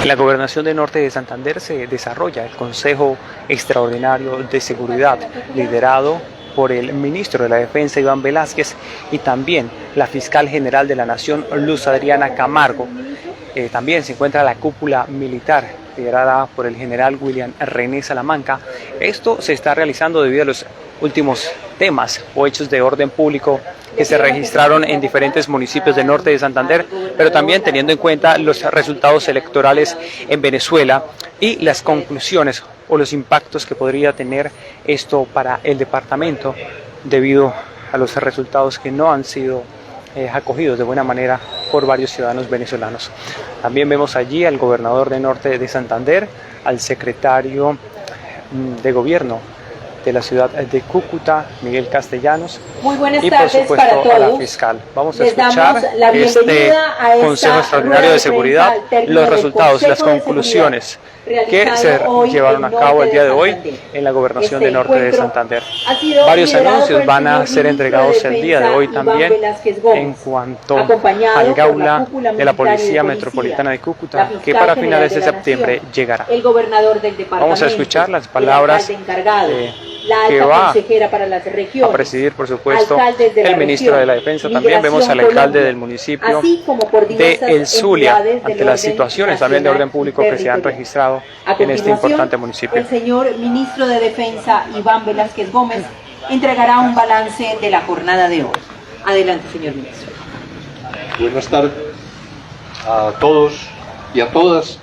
En la Gobernación de Norte de Santander se desarrolla el Consejo Extraordinario de Seguridad, liderado por el ministro de la Defensa, Iván Velázquez, y también la fiscal general de la Nación, Luz Adriana Camargo. También se encuentra la cúpula militar, liderada por el general William René Salamanca. Esto se está realizando debido a los últimos temas o hechos de orden público que se registraron en diferentes municipios del norte de Santander, pero también teniendo en cuenta los resultados electorales en Venezuela y las conclusiones o los impactos que podría tener esto para el departamento debido a los resultados que no han sido acogidos de buena manera por varios ciudadanos venezolanos. También vemos allí al gobernador de Norte de Santander, al secretario de gobierno de la ciudad de Cúcuta, Miguel Castellanos. Muy buenas y tardes por supuesto para todos. A la fiscal. Vamos a Les escuchar este Consejo Extraordinario de Seguridad, los resultados, las conclusiones que se llevaron a cabo el día de hoy en la Gobernación de Norte de Santander. Varios anuncios van a ser entregados el día de hoy también en cuanto al Gaula de la Policía Metropolitana de Cúcuta, que para finales de septiembre llegará. El gobernador del departamento, vamos a escuchar las palabras que va para las regiones, a presidir, por supuesto, el ministro de la Defensa. También vemos al alcalde del municipio de El Zulia, ante las situaciones también de orden público que se han registrado en este importante municipio. El señor ministro de Defensa, Iván Velázquez Gómez, entregará un balance de la jornada de hoy. Adelante, señor ministro. Buenas tardes a todos y a todas.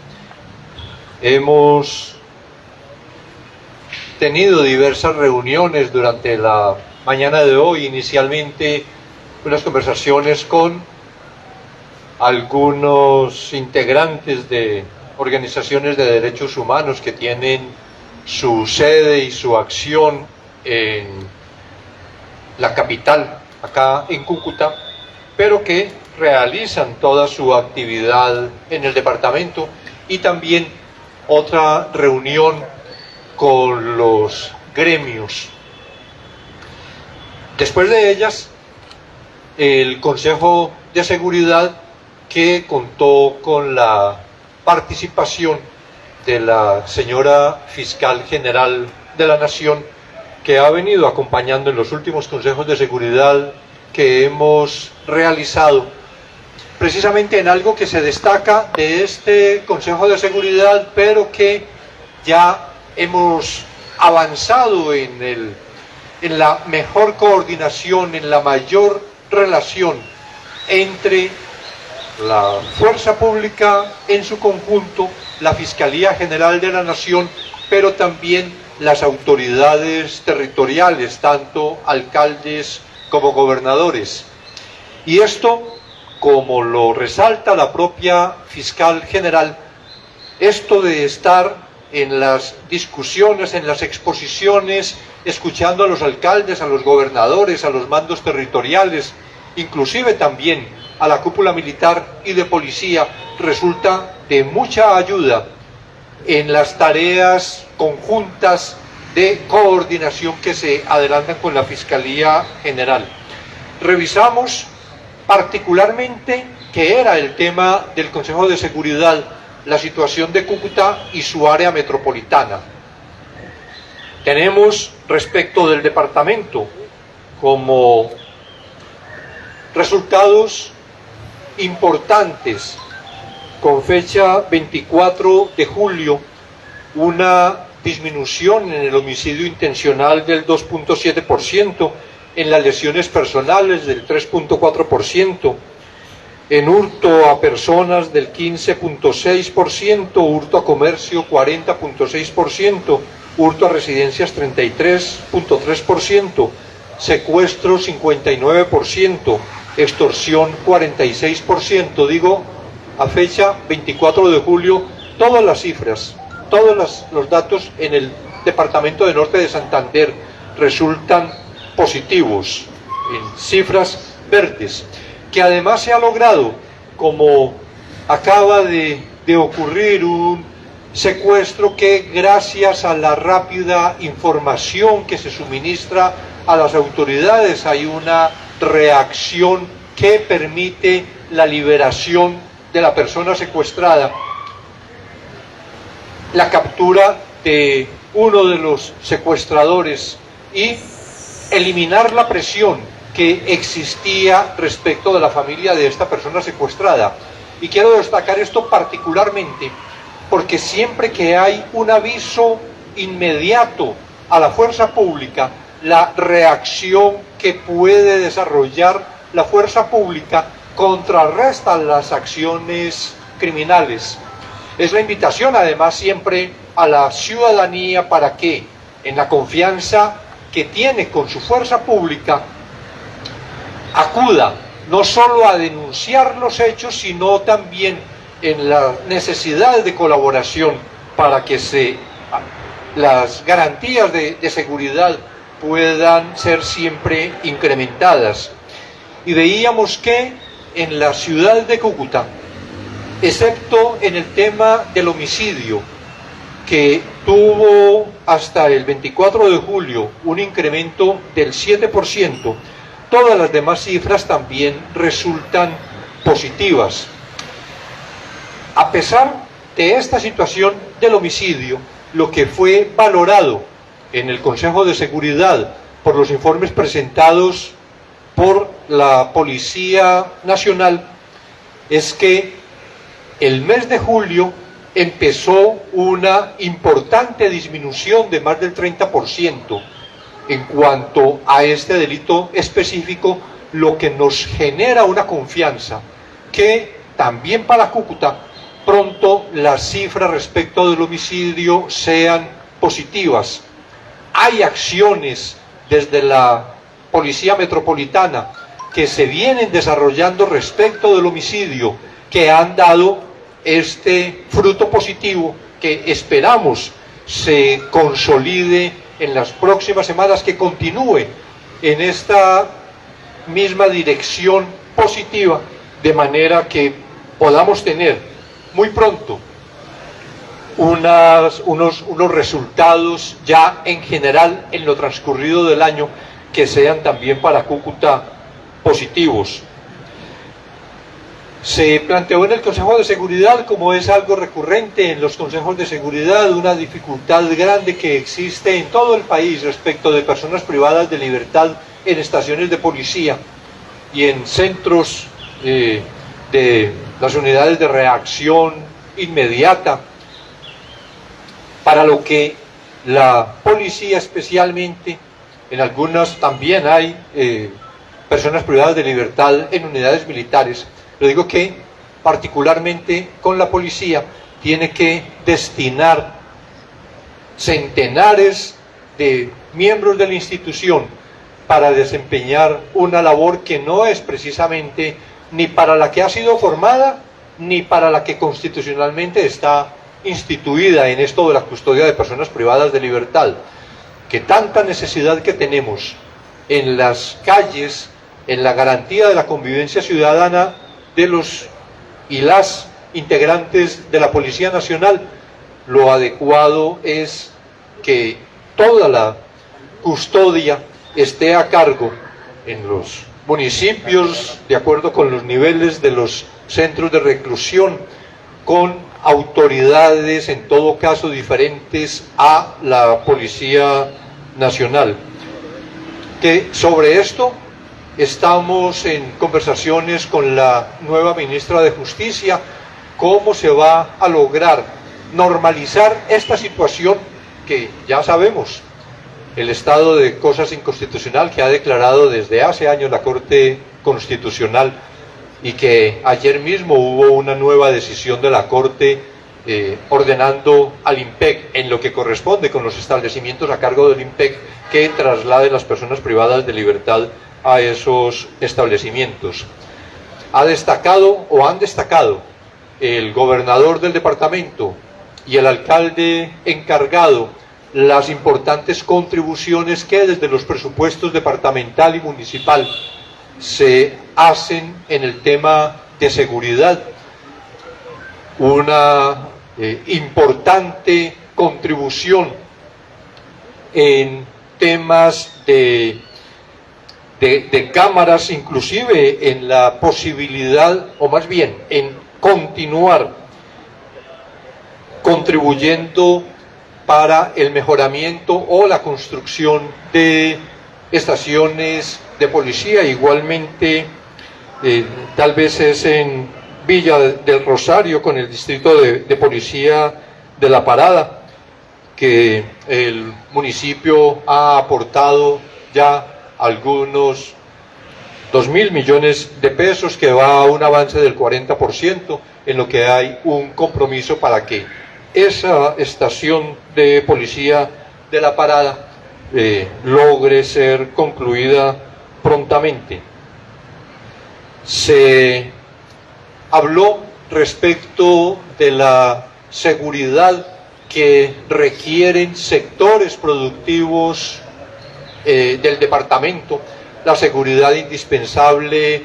Hemos tenido diversas reuniones durante la mañana de hoy, inicialmente unas conversaciones con algunos integrantes de organizaciones de derechos humanos que tienen su sede y su acción en la capital, acá en Cúcuta, pero que realizan toda su actividad en el departamento, y también otra reunión con los gremios. Después de ellas, el Consejo de Seguridad, que contó con la participación de la señora Fiscal General de la Nación, que ha venido acompañando en los últimos consejos de seguridad que hemos realizado, precisamente en algo que se destaca de este Consejo de Seguridad, pero que ya hemos avanzado en la mejor coordinación, en la mayor relación entre la fuerza pública en su conjunto, la Fiscalía General de la Nación, pero también las autoridades territoriales, tanto alcaldes como gobernadores. Y esto, como lo resalta la propia Fiscal General, esto de estar en las discusiones, en las exposiciones, escuchando a los alcaldes, a los gobernadores, a los mandos territoriales, inclusive también a la cúpula militar y de policía, resulta de mucha ayuda en las tareas conjuntas de coordinación que se adelantan con la Fiscalía General. Revisamos particularmente, que era el tema del Consejo de Seguridad, la situación de Cúcuta y su área metropolitana. Tenemos, respecto del departamento, como resultados importantes, con fecha 24 de julio, una disminución en el homicidio intencional del 2.7%, en las lesiones personales del 3.4%, en hurto a personas del 15.6%, hurto a comercio 40.6%, hurto a residencias 33.3%, secuestro 59%, extorsión 46%. Digo, a fecha 24 de julio, todas las cifras, todos los datos en el departamento de Norte de Santander resultan positivos, en cifras verdes, que además se ha logrado, como acaba de ocurrir, un secuestro que, gracias a la rápida información que se suministra a las autoridades, hay una reacción que permite la liberación de la persona secuestrada. la captura de uno de los secuestradores y eliminar la presión que existía respecto de la familia de esta persona secuestrada. Y quiero destacar esto particularmente porque siempre que hay un aviso inmediato a la fuerza pública, la reacción que puede desarrollar la fuerza pública contrarresta las acciones criminales. Es la invitación además siempre a la ciudadanía para que, en la confianza que tiene con su fuerza pública, acuda no solo a denunciar los hechos, sino también en las necesidades de colaboración para que las garantías de seguridad puedan ser siempre incrementadas. Y veíamos que en la ciudad de Cúcuta, excepto en el tema del homicidio, que tuvo hasta el 24 de julio un incremento del 7%, todas las demás cifras también resultan positivas. A pesar de esta situación del homicidio, lo que fue valorado en el Consejo de Seguridad por los informes presentados por la Policía Nacional es que el mes de julio empezó una importante disminución de más del 30% en cuanto a este delito específico, lo que nos genera una confianza que también para Cúcuta pronto las cifras respecto del homicidio sean positivas. Hay acciones desde la Policía Metropolitana que se vienen desarrollando respecto del homicidio que han dado este fruto positivo que esperamos se consolide en las próximas semanas, que continúe en esta misma dirección positiva, de manera que podamos tener muy pronto unos resultados ya en general en lo transcurrido del año que sean también para Cúcuta positivos. Se planteó en el Consejo de Seguridad, como es algo recurrente en los consejos de seguridad, una dificultad grande que existe en todo el país respecto de personas privadas de libertad en estaciones de policía y en centros de las unidades de reacción inmediata, para lo que la policía especialmente, en algunas también hay personas privadas de libertad en unidades militares. Lo digo que particularmente con la policía tiene que destinar centenares de miembros de la institución para desempeñar una labor que no es precisamente ni para la que ha sido formada ni para la que constitucionalmente está instituida en esto de la custodia de personas privadas de libertad, que tanta necesidad que tenemos en las calles, en la garantía de la convivencia ciudadana de los y las integrantes de la Policía Nacional. Lo adecuado es que toda la custodia esté a cargo en los municipios, de acuerdo con los niveles de los centros de reclusión, con autoridades en todo caso diferentes a la Policía Nacional. Que sobre esto estamos en conversaciones con la nueva ministra de Justicia, cómo se va a lograr normalizar esta situación que ya sabemos, el estado de cosas inconstitucional que ha declarado desde hace años la Corte Constitucional, y que ayer mismo hubo una nueva decisión de la Corte ordenando al IMPEC, en lo que corresponde con los establecimientos a cargo del IMPEC, que traslade las personas privadas de libertad a esos establecimientos. Han destacado el gobernador del departamento y el alcalde encargado las importantes contribuciones que desde los presupuestos departamental y municipal se hacen en el tema de seguridad. Una importante contribución en temas de cámaras, inclusive en la posibilidad, o más bien en continuar con contribuyendo para el mejoramiento o la construcción de estaciones de policía. Igualmente, tal vez es en Villa del Rosario con el distrito de policía de La Parada, que el municipio ha aportado ya algunos 2.000 millones de pesos, que va a un avance del 40%, en lo que hay un compromiso para que esa estación de policía de La Parada logre ser concluida prontamente. Se habló respecto de la seguridad que requieren sectores productivos del departamento, la seguridad indispensable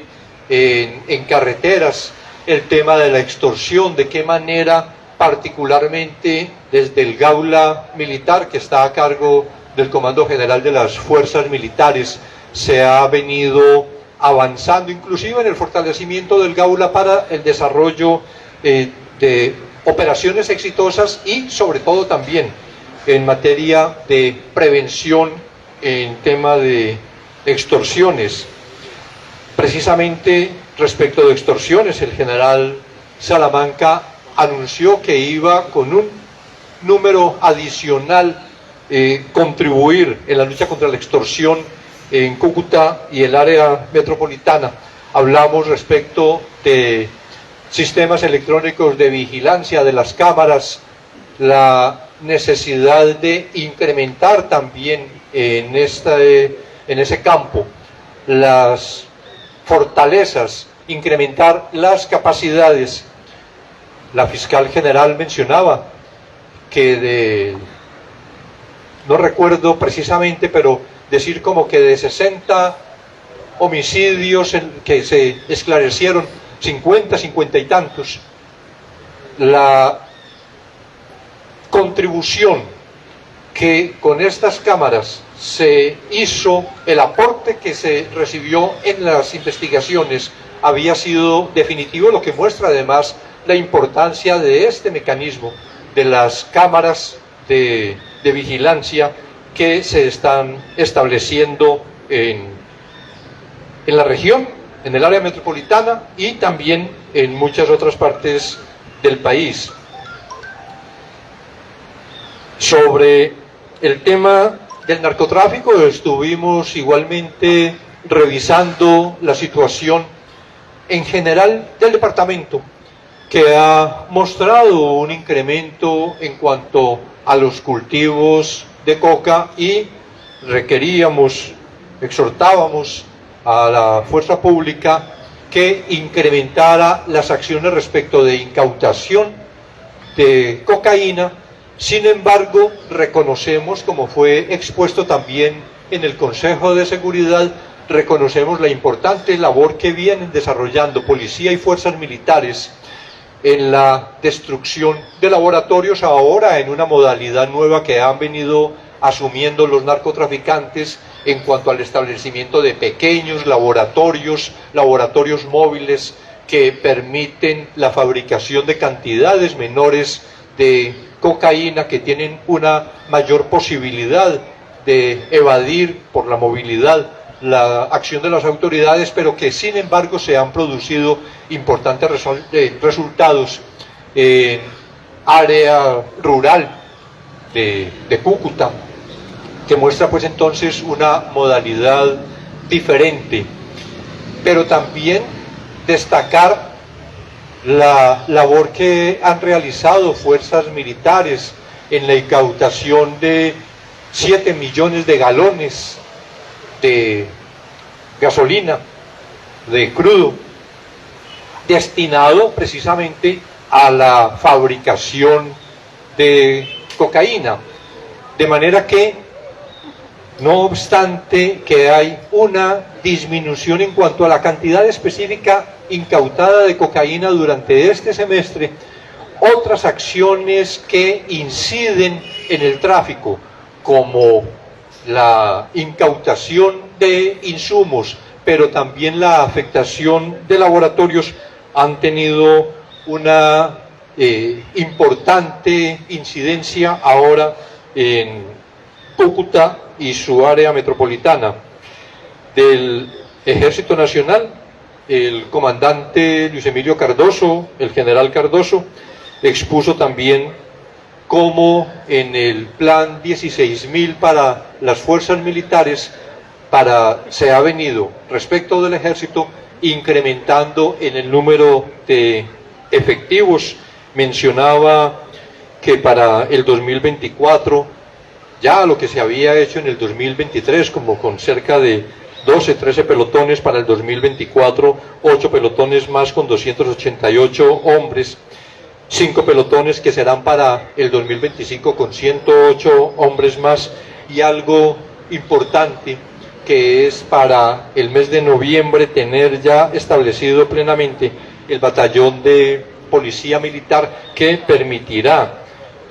en carreteras, el tema de la extorsión, de qué manera particularmente desde el Gaula Militar, que está a cargo del Comando General de las Fuerzas Militares, se ha venido avanzando inclusive en el fortalecimiento del Gaula para el desarrollo de operaciones exitosas y sobre todo también en materia de prevención en tema de extorsiones. Precisamente respecto de extorsiones, el general Salamanca anunció que iba con un número adicional contribuir en la lucha contra la extorsión en Cúcuta y el área metropolitana. Hablamos respecto de sistemas electrónicos de vigilancia de las cámaras, la necesidad de incrementar también en ese campo las fortalezas, incrementar las capacidades. La fiscal general mencionaba que no recuerdo precisamente, pero decir como que de 60 homicidios que se esclarecieron, 50 y tantos, la contribución que con estas cámaras se hizo, el aporte que se recibió en las investigaciones había sido definitivo, lo que muestra además la importancia de este mecanismo de las cámaras de vigilancia que se están estableciendo en la región, en el área metropolitana y también en muchas otras partes del país. Sobre el tema del narcotráfico, estuvimos igualmente revisando la situación en general del departamento, que ha mostrado un incremento en cuanto a los cultivos de coca, y exhortábamos a la fuerza pública que incrementara las acciones respecto de incautación de cocaína. Sin embargo, reconocemos, como fue expuesto también en el Consejo de Seguridad, reconocemos la importante labor que vienen desarrollando policía y fuerzas militares en la destrucción de laboratorios, ahora en una modalidad nueva que han venido asumiendo los narcotraficantes en cuanto al establecimiento de pequeños laboratorios móviles que permiten la fabricación de cantidades menores de cocaína, que tienen una mayor posibilidad de evadir por la movilidad la acción de las autoridades, pero que sin embargo se han producido importantes resultados en área rural de Cúcuta, que muestra pues entonces una modalidad diferente. Pero también destacar la labor que han realizado fuerzas militares en la incautación de 7 millones de galones de gasolina, de crudo, destinado precisamente a la fabricación de cocaína. De manera que, no obstante que hay una disminución en cuanto a la cantidad específica incautada de cocaína durante este semestre, otras acciones que inciden en el tráfico, como la incautación de insumos, pero también la afectación de laboratorios, han tenido una importante incidencia ahora en Cúcuta y su área metropolitana. Del Ejército Nacional, el comandante Luis Emilio Cardoso, el general Cardoso, expuso también cómo en el plan 16.000 para las fuerzas militares se ha venido respecto del ejército incrementando en el número de efectivos. Mencionaba que para el 2024 ya lo que se había hecho en el 2023, como con cerca de 12, 13 pelotones, para el 2024 8 pelotones más con 288 hombres, 5 pelotones que serán para el 2025 con 108 hombres más, y algo importante que es para el mes de noviembre tener ya establecido plenamente el batallón de policía militar que permitirá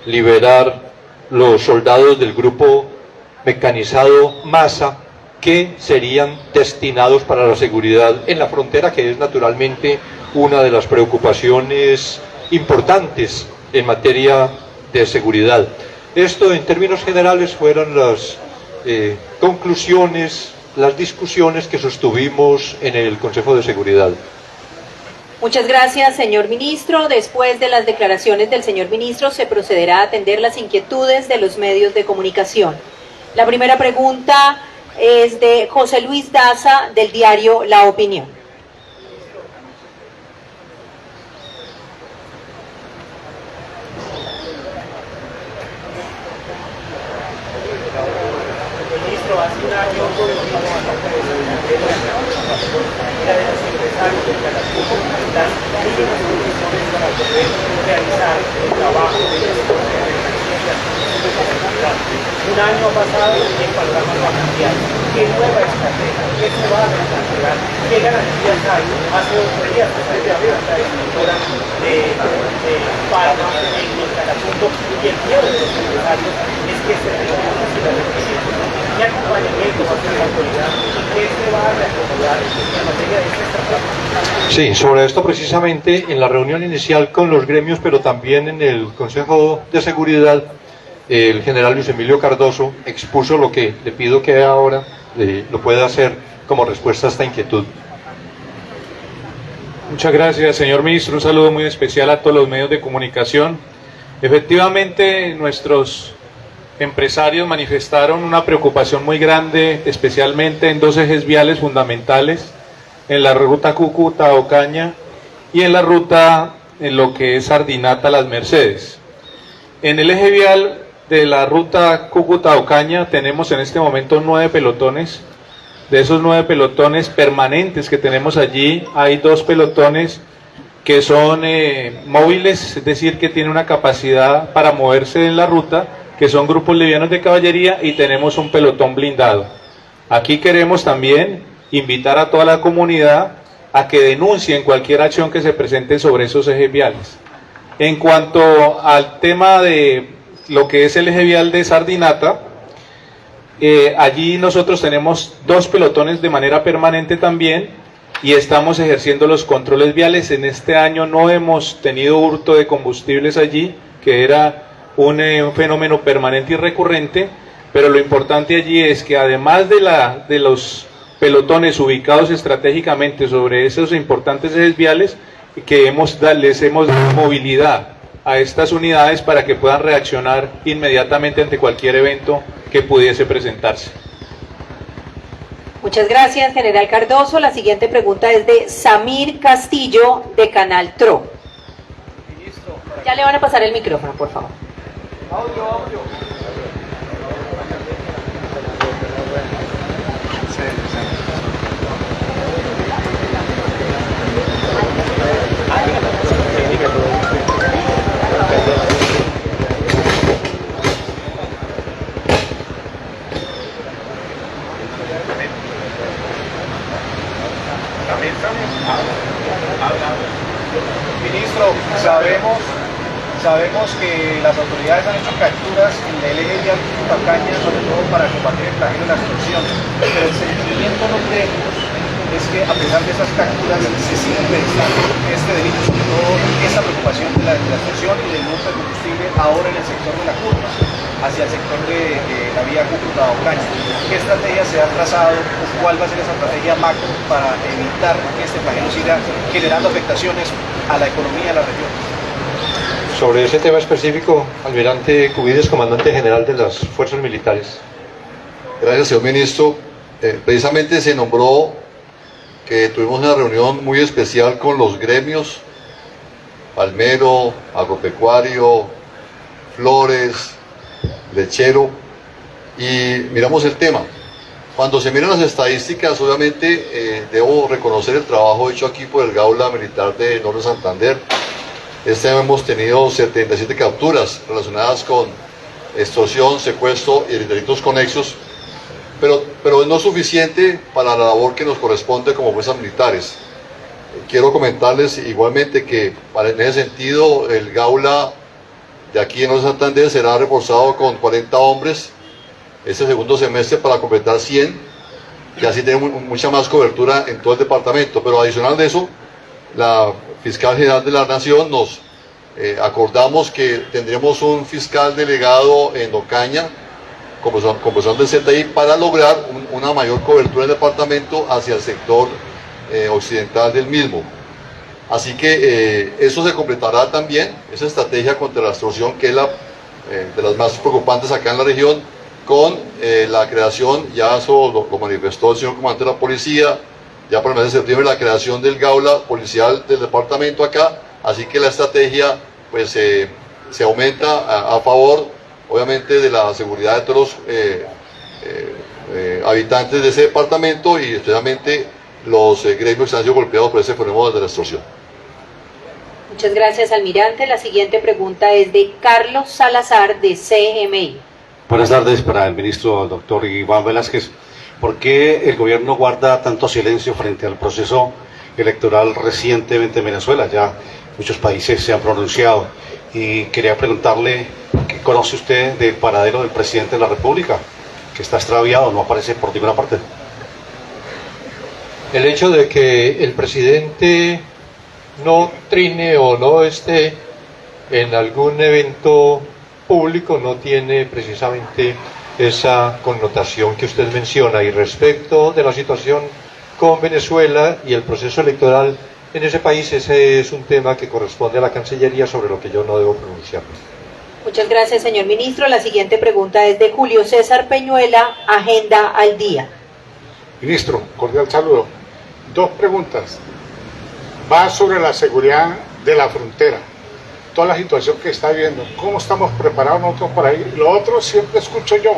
liberar los soldados del grupo mecanizado Masa que serían destinados para la seguridad en la frontera, que es naturalmente una de las preocupaciones importantes en materia de seguridad. Esto en términos generales fueron las conclusiones, las discusiones que sostuvimos en el Consejo de Seguridad. Muchas gracias, señor ministro. Después de las declaraciones del señor ministro, se procederá a atender las inquietudes de los medios de comunicación. La primera pregunta es de José Luis Daza, del diario La Opinión. Ministro, hace un año las mínimas condiciones para poder realizar el trabajo de un año ha pasado y el panorama va a cambiar. ¿Qué nueva estrategia? ¿Qué se va a replantear? ¿Qué garantías hay? Hace 2 días que se abrió la directora de Palma en el Catatumbo, y el miedo de los empresarios es que se reconozca la represión. ¿Qué acompañamiento va a hacer la autoridad? ¿Qué se va a reacomodar en materia de esta estrategia? Sí, sobre esto precisamente en la reunión inicial con los gremios, pero también en el Consejo de Seguridad, el general Luis Emilio Cardoso expuso lo que le pido que ahora lo pueda hacer como respuesta a esta inquietud. Muchas gracias, señor ministro. Un saludo muy especial a todos los medios de comunicación. Efectivamente, nuestros empresarios manifestaron una preocupación muy grande, especialmente en 2 ejes viales fundamentales, en la ruta Cúcuta-Ocaña y en la ruta en lo que es Sardinata-Las Mercedes. En el eje vial de la ruta Cúcuta-Ocaña tenemos en este momento 9 pelotones. De esos 9 pelotones permanentes que tenemos allí, hay 2 pelotones que son móviles, es decir, que tienen una capacidad para moverse en la ruta, que son grupos livianos de caballería, y tenemos un pelotón blindado. Aquí queremos también invitar a toda la comunidad a que denuncien cualquier acción que se presente sobre esos ejes viales. En cuanto al tema de lo que es el eje vial de Sardinata, allí nosotros tenemos 2 pelotones de manera permanente también y estamos ejerciendo los controles viales. En este año no hemos tenido hurto de combustibles allí, que era un fenómeno permanente y recurrente, pero lo importante allí es que además de los pelotones ubicados estratégicamente sobre esos importantes ejes viales, que les hemos dado movilidad a estas unidades para que puedan reaccionar inmediatamente ante cualquier evento que pudiese presentarse. Muchas gracias, general Cardoso. La siguiente pregunta es de Samir Castillo, de Canal TRO. Ya le van a pasar el micrófono, por favor. Audio. Ministro, sabemos que las autoridades han hecho capturas en el eje vial Cúcuta-Ocaña, sobre todo para combatir el plagio de la extorsión, pero el sentimiento no cree es que a pesar de esas capturas se sigue registrando este delito, sobre todo esa preocupación de la extorsión y del uso de combustible ahora en el sector de la curva, hacia el sector de la vía Cúcuta-Ocaña. ¿Qué estrategia se ha trazado o cuál va a ser esa estrategia macro para evitar que este flagelo siga generando afectaciones a la economía de la región? Sobre ese tema específico, Almirante Cubides, Comandante General de las Fuerzas Militares. Gracias, señor ministro. Precisamente se nombró que tuvimos una reunión muy especial con los gremios, palmero, agropecuario, flores, lechero, y miramos el tema. Cuando se miran las estadísticas, obviamente debo reconocer el trabajo hecho aquí por el Gaula Militar de Norte Santander. Este año hemos tenido 77 capturas relacionadas con extorsión, secuestro y delitos conexos, pero no es suficiente para la labor que nos corresponde como fuerzas militares. Quiero comentarles igualmente que en ese sentido el Gaula de aquí en Norte Santander será reforzado con 40 hombres este segundo semestre para completar 100 y así tener mucha más cobertura en todo el departamento. Pero adicional de eso, la Fiscal General de la Nación nos acordamos que tendremos un fiscal delegado en Ocaña como persona del CTI para lograr una mayor cobertura del departamento hacia el sector occidental del mismo. Así que eso se completará también, esa estrategia contra la extorsión, que es de las más preocupantes acá en la región, con la creación, ya eso lo manifestó el señor comandante de la policía, ya para el mes de septiembre, la creación del Gaula policial del departamento acá, así que la estrategia pues se aumenta a favor, obviamente, de la seguridad de todos los habitantes de ese departamento y especialmente los gremios que han sido golpeados por ese fenómeno de la extorsión. Muchas gracias, almirante. La siguiente pregunta es de Carlos Salazar, de CMI. Buenas tardes para el ministro doctor Iván Velázquez. ¿Por qué el gobierno guarda tanto silencio frente al proceso electoral recientemente en Venezuela? Ya muchos países se han pronunciado y quería preguntarle qué conoce usted del paradero del presidente de la República, que está extraviado, no aparece por ninguna parte. El hecho de que el presidente no trine o no esté en algún evento público no tiene precisamente esa connotación que usted menciona. Y respecto de la situación con Venezuela y el proceso electoral en ese país, ese es un tema que corresponde a la Cancillería, sobre lo que yo no debo pronunciarme. Muchas gracias, señor ministro. La siguiente pregunta es de Julio César Peñuela, Agenda al Día. Ministro, cordial saludo. Dos preguntas. Va sobre la seguridad de la frontera, toda la situación que está viendo, cómo estamos preparados nosotros por ahí. Lo otro siempre escucho yo,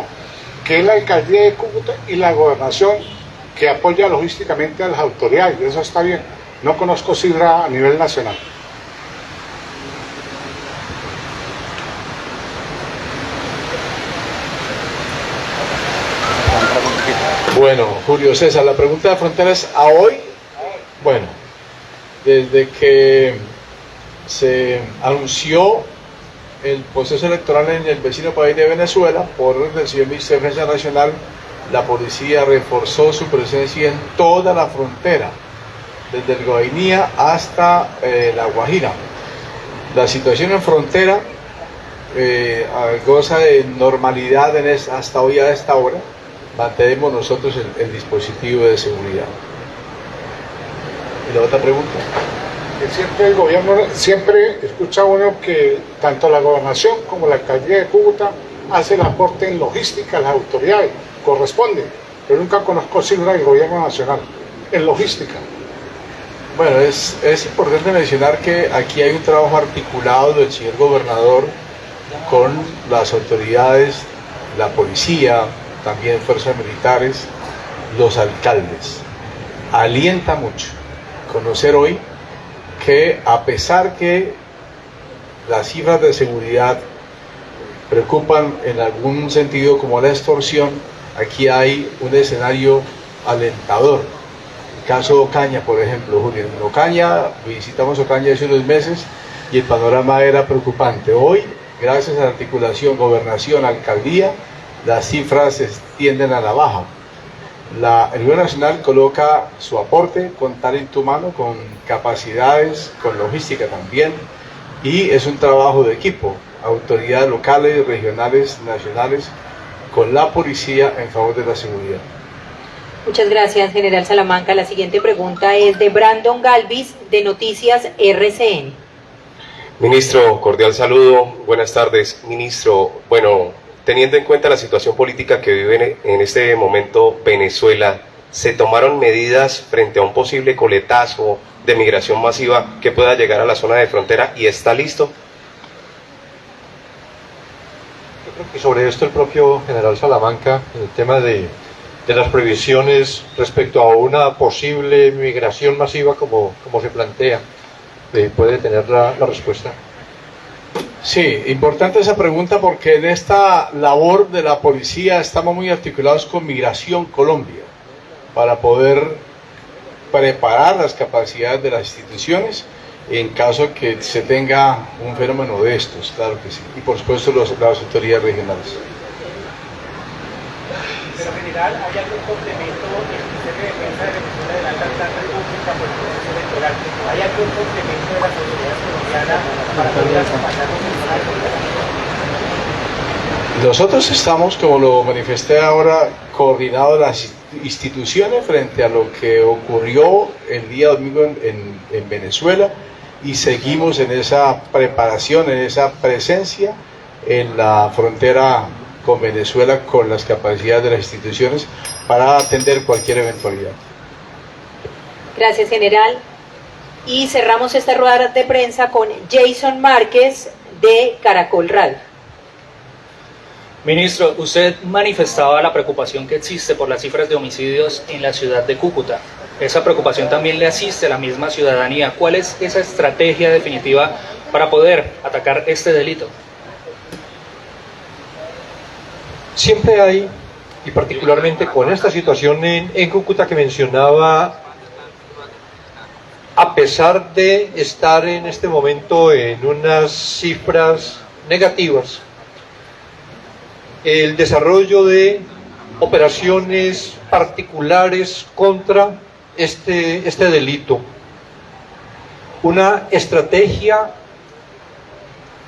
que es la alcaldía de Cúcuta y la gobernación que apoya logísticamente a las autoridades, y eso está bien. No conozco cifra a nivel nacional. Bueno, Julio César, la pregunta de fronteras a hoy, bueno, desde que se anunció el proceso electoral en el vecino país de Venezuela, por orden del señor ministro de Defensa Nacional, la policía reforzó su presencia en toda la frontera, desde el Guainía hasta La Guajira. La situación en frontera goza de normalidad hasta hoy a esta hora. Mantenemos nosotros el dispositivo de seguridad. ¿Y la otra pregunta? Siempre el gobierno, siempre escucha uno que tanto la gobernación como la alcaldía de Cúcuta hace el aporte en logística a las autoridades, corresponde, pero nunca conozco cifra del gobierno nacional en logística. Bueno, es importante mencionar que aquí hay un trabajo articulado del señor gobernador con las autoridades, la policía, también fuerzas militares, los alcaldes. Alienta mucho conocer hoy que, a pesar que las cifras de seguridad preocupan en algún sentido, como la extorsión, aquí hay un escenario alentador. El caso de Ocaña, por ejemplo, Julio. En Ocaña, visitamos Ocaña hace unos meses y el panorama era preocupante. Hoy, gracias a la articulación gobernación-alcaldía, las cifras tienden a la baja. El gobierno nacional coloca su aporte con talento humano, con capacidades, con logística también, y es un trabajo de equipo, autoridades locales, regionales, nacionales, con la policía en favor de la seguridad. Muchas gracias, general Salamanca. La siguiente pregunta es de Brandon Galvis, de Noticias RCN. Ministro, cordial saludo, buenas tardes. Ministro, bueno, teniendo en cuenta la situación política que vive en este momento Venezuela, ¿se tomaron medidas frente a un posible coletazo de migración masiva que pueda llegar a la zona de frontera y está listo? Yo creo que sobre esto el propio general Salamanca, el tema de las previsiones respecto a una posible migración masiva como se plantea, puede tener la respuesta. Sí, importante esa pregunta porque en esta labor de la policía estamos muy articulados con Migración Colombia para poder preparar las capacidades de las instituciones en caso que se tenga un fenómeno de estos, claro que sí, y por supuesto las autoridades regionales. Pero general, ¿hay algún complemento en el Ministerio de Defensa de Venezuela de la Alta República por el proceso electoral? ¿Hay algún complemento de las autoridades colombianas para poder acompañar los mensajes? Nosotros estamos, como lo manifesté ahora, coordinados las instituciones frente a lo que ocurrió el día domingo en Venezuela y seguimos en esa preparación, en esa presencia en la frontera con Venezuela con las capacidades de las instituciones para atender cualquier eventualidad. Gracias, general. Y cerramos esta rueda de prensa con Jason Márquez, de Caracol Radio. Ministro, usted manifestaba la preocupación que existe por las cifras de homicidios en la ciudad de Cúcuta. Esa preocupación también le asiste a la misma ciudadanía. ¿Cuál es esa estrategia definitiva para poder atacar este delito? Siempre hay, y particularmente con esta situación en Cúcuta que mencionaba, a pesar de estar en este momento en unas cifras negativas, el desarrollo de operaciones particulares contra este delito, una estrategia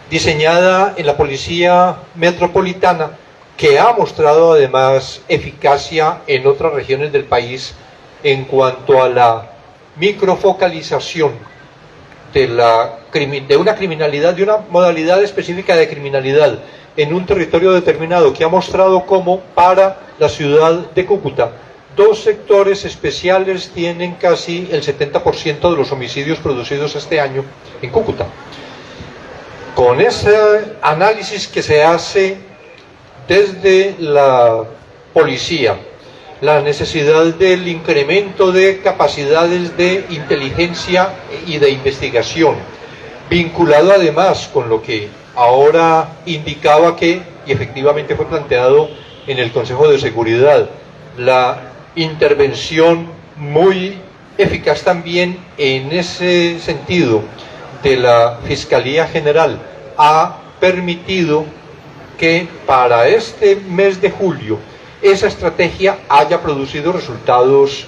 diseñada en la Policía Metropolitana que ha mostrado además eficacia en otras regiones del país en cuanto a la microfocalización de una criminalidad, de una modalidad específica de criminalidad en un territorio determinado, que ha mostrado cómo para la ciudad de Cúcuta dos sectores especiales tienen casi el 70% de los homicidios producidos este año en Cúcuta. Con ese análisis que se hace desde la policía, la necesidad del incremento de capacidades de inteligencia y de investigación, vinculado además con lo que ahora indicaba que, y efectivamente fue planteado en el Consejo de Seguridad, la intervención muy eficaz también en ese sentido de la Fiscalía General, ha permitido que para este mes de julio esa estrategia haya producido resultados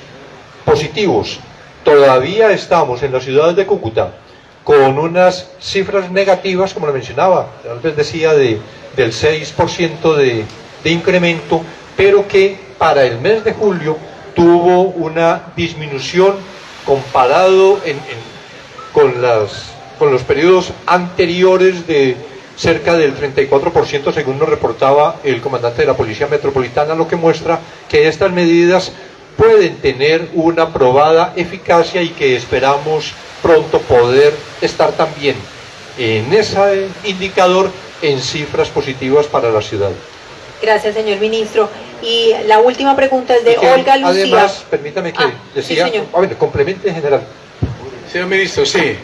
positivos. Todavía estamos en la ciudad de Cúcuta con unas cifras negativas, como lo mencionaba, antes decía del 6% de incremento, pero que para el mes de julio tuvo una disminución comparado con los periodos anteriores de cerca del 34%, según nos reportaba el comandante de la Policía Metropolitana, lo que muestra que estas medidas pueden tener una probada eficacia y que esperamos pronto poder estar también en ese indicador en cifras positivas para la ciudad. Gracias, señor ministro. Y la última pregunta es de Olga Lucía. Además, permítame que decía, sí, complemente en general. Señor ministro, sí.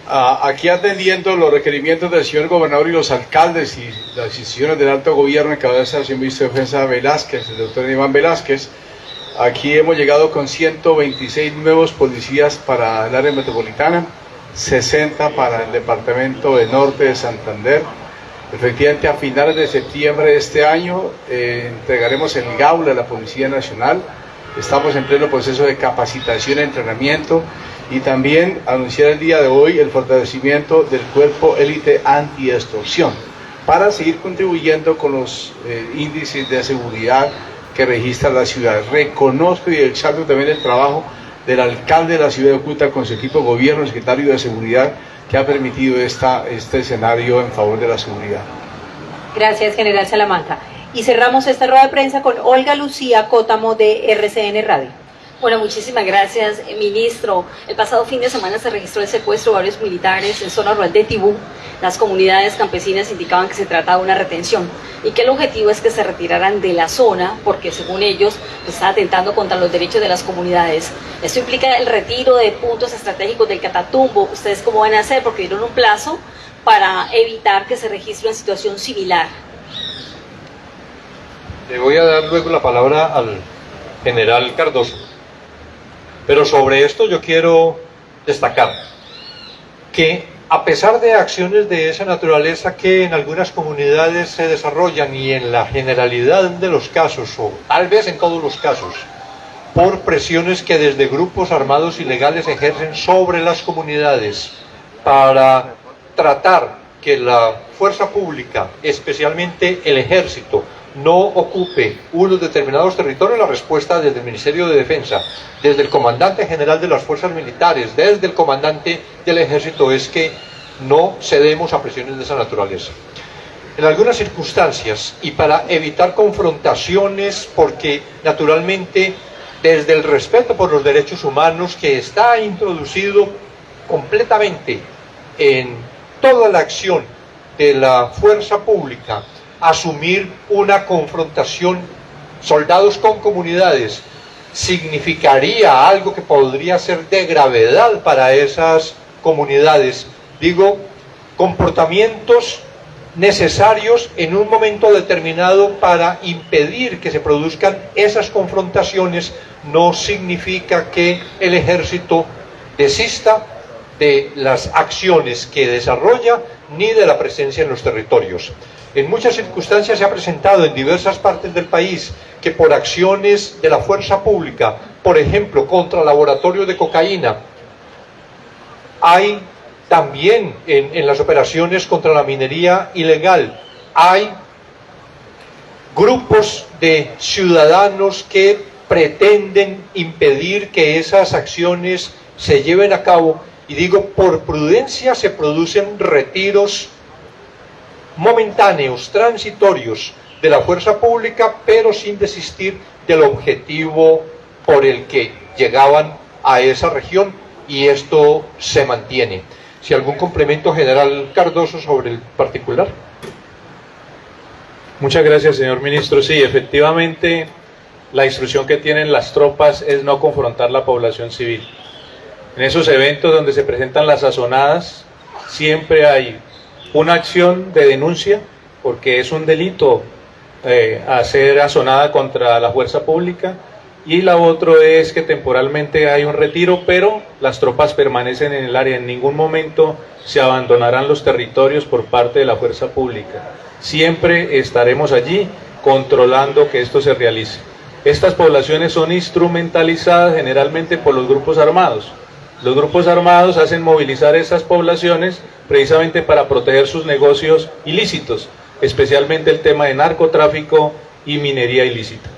Aquí atendiendo los requerimientos del señor gobernador y los alcaldes y las instituciones del alto gobierno en cabeza del señor ministro de Defensa Velázquez, el doctor Iván Velázquez, aquí hemos llegado con 126 nuevos policías para el área metropolitana, 60 para el departamento del norte de Santander, Efectivamente, a finales de septiembre de este año entregaremos el GAUL a la Policía Nacional. Estamos en pleno proceso de capacitación y entrenamiento, y también anunciar el día de hoy el fortalecimiento del cuerpo élite anti-extorsión para seguir contribuyendo con los índices de seguridad que registra la ciudad. Reconozco y exalto también el trabajo del alcalde de la ciudad de Cúcuta con su equipo de gobierno, secretario de seguridad, que ha permitido este escenario en favor de la seguridad. Gracias, general Salamanca. Y cerramos esta rueda de prensa con Olga Lucía Cótamo de RCN Radio. Bueno, muchísimas gracias, ministro. El pasado fin de semana se registró el secuestro de varios militares en zona rural de Tibú. Las comunidades campesinas indicaban que se trataba de una retención y que el objetivo es que se retiraran de la zona porque, según ellos, está atentando contra los derechos de las comunidades. Esto implica el retiro de puntos estratégicos del Catatumbo. ¿Ustedes cómo van a hacer? Porque dieron un plazo para evitar que se registre una situación similar. Le voy a dar luego la palabra al general Cardoso. Pero sobre esto yo quiero destacar que a pesar de acciones de esa naturaleza que en algunas comunidades se desarrollan y en la generalidad de los casos, o tal vez en todos los casos, por presiones que desde grupos armados ilegales ejercen sobre las comunidades para tratar que la fuerza pública, especialmente el ejército, no ocupe unos determinados territorios, la respuesta desde el Ministerio de Defensa, desde el comandante general de las fuerzas militares, desde el comandante del ejército, es que no cedemos a presiones de esa naturaleza. En algunas circunstancias, y para evitar confrontaciones, porque naturalmente desde el respeto por los derechos humanos que está introducido completamente en toda la acción de la fuerza pública, asumir una confrontación soldados con comunidades significaría algo que podría ser de gravedad para esas comunidades. Digo, comportamientos necesarios en un momento determinado para impedir que se produzcan esas confrontaciones no significa que el ejército desista de las acciones que desarrolla ni de la presencia en los territorios. En muchas circunstancias se ha presentado en diversas partes del país que por acciones de la fuerza pública, por ejemplo, contra laboratorios de cocaína, hay también en las operaciones contra la minería ilegal, hay grupos de ciudadanos que pretenden impedir que esas acciones se lleven a cabo, y digo, por prudencia se producen retiros momentáneos, transitorios de la fuerza pública, pero sin desistir del objetivo por el que llegaban a esa región, y esto se mantiene. Si algún complemento, general Cardoso, sobre el particular. Muchas gracias, señor ministro. Sí, efectivamente, la instrucción que tienen las tropas es no confrontar la población civil. En esos eventos donde se presentan las azonadas, siempre hay una acción de denuncia, porque es un delito hacer azonada contra la fuerza pública, y la otra es que temporalmente hay un retiro, pero las tropas permanecen en el área. En ningún momento se abandonarán los territorios por parte de la fuerza pública. Siempre estaremos allí controlando que esto se realice. Estas poblaciones son instrumentalizadas generalmente por los grupos armados. Los grupos armados hacen movilizar estas poblaciones precisamente para proteger sus negocios ilícitos, especialmente el tema de narcotráfico y minería ilícita.